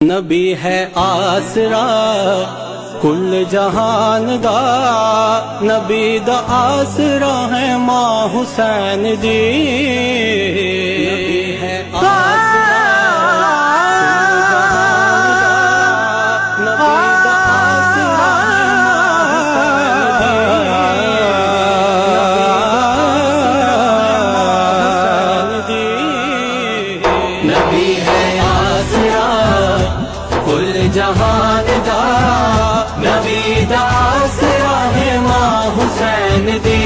نبی ہے آسرا کل جہان دا، نبی دا آسرا ہے ماں حسین دی۔ نبی ہے آسرا کل جہان دا، نبی دا آسرا ہے ماں حسین دی۔ نبی ہے آسرا کل جہان دا، نبی دا آسرا ہے ماں حسین دی۔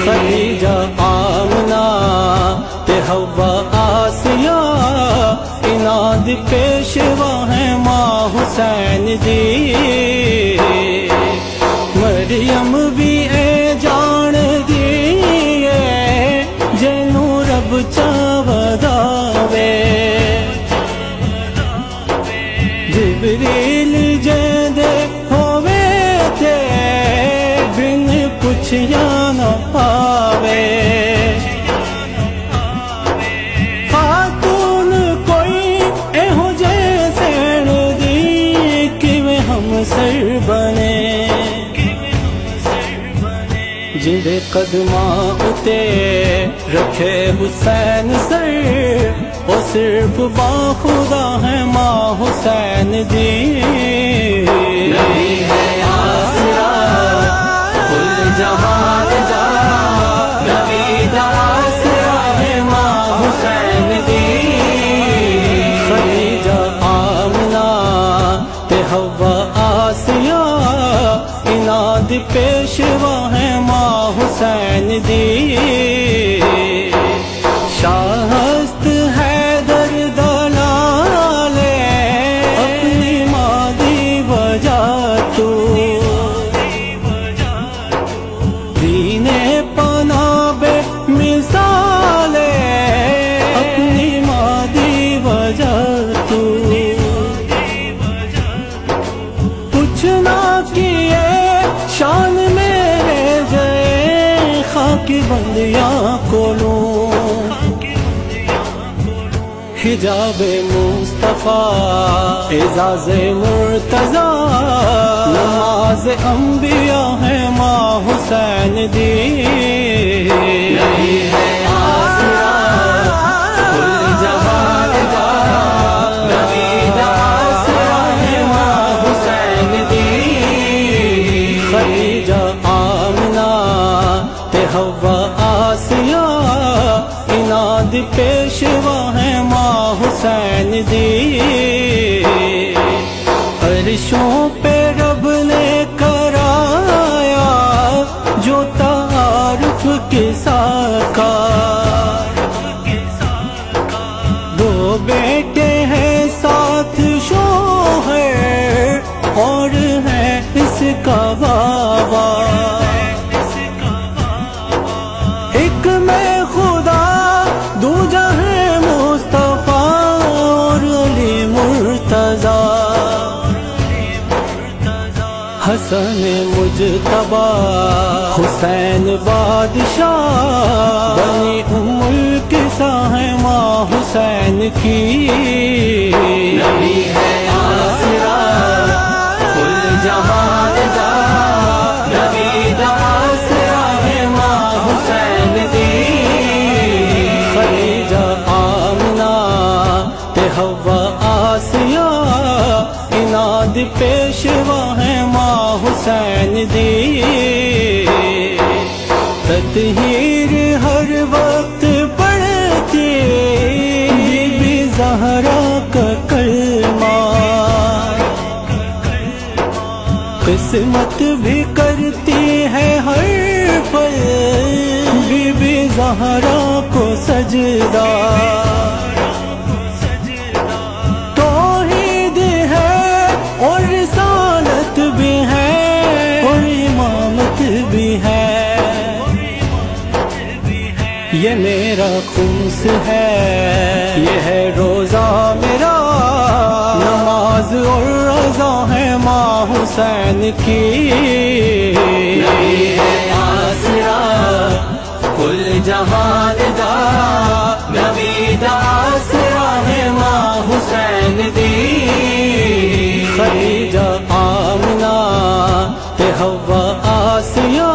خدیجہ آمنہ تے حوا آسیہ انہاں دی پیشوا ہے ماں حسین دی۔ مریم بھی اے جان دی جنوں رب چاودا وے، جبریل جیندے ہووے تے بن پچھیا نہ آوے۔ خاتون کوئی ایہو جے سین دی کیویں ہم سر بنے، جندے قدماں اتے رکھے حسین سر، وہ صرف باخدا ہے ماں حسین دی۔ نبی ہے آسرا کل جہان دا، نبی دا آسرا ہے ماں حسین دی۔ خدیجہ آمنہ تے حوا آسیہ انہاں دی پیشوا ہے ماں حسین دی۔ شاہست حیدر دلالے اپنی ماں دی وجہ تو، دین پناہ بے مثالے اپنی ماں دی وجہ تو۔ پوچھنا کیے شان میرے جے خاک بندیاں کولوں، حجاب مصطفیٰ اعزاز مرتضیٰ، نماز انبیاء ہے ماں حسین دی۔ نبی ہے آسرا کل جہان دا، نبی دا آسرا ہے ماں حسین دی۔ خدیجہ آمنہ تے حوا آسیہ انہاں دی پیشوا ہے ماں حسین دی۔ عرشوں پہ رب نے کرایا جو تعارف کے ساکار، دو بیٹے ہیں ساتھ شوہر اور ہے اس کا بابا، ایک میں خدا دوجا ہے مصطفیٰ اور علی مرتضیٰ۔ حسن مجتبیٰ حسین بادشاہ، بنی ام القصیٰ ہے ماں حسین کی۔ نبی ہے آسرا کل جہان دا، نبی دا آسرا ہے ماں حسین دی۔ خدیجہ آمنہ تے حوا آسیہ انہاں دی پیشوا ہے ماں حسین دی۔ تطہیر ہر وقت پڑھتی بی بی زہرا کا کلمہ، قسمت بھی کرتی ہے ہر پل بی بی زہرا کو سجدہ۔ توحید ہے اور رسالت بھی ہے اور امامت بھی ہے، یہ میرا خمس ہے یہ ہے روزہ میرا، نماز اور رضا ہے ماں حسین کی۔ نبی ہے آسرا کل جہان دا، نبی خدیجہ آسرا ہے ماں حسین دی خدیجہ آمنہ تے حوا آسیہ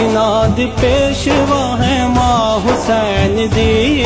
انہاں دی پیشوا ہے ماں حسین دی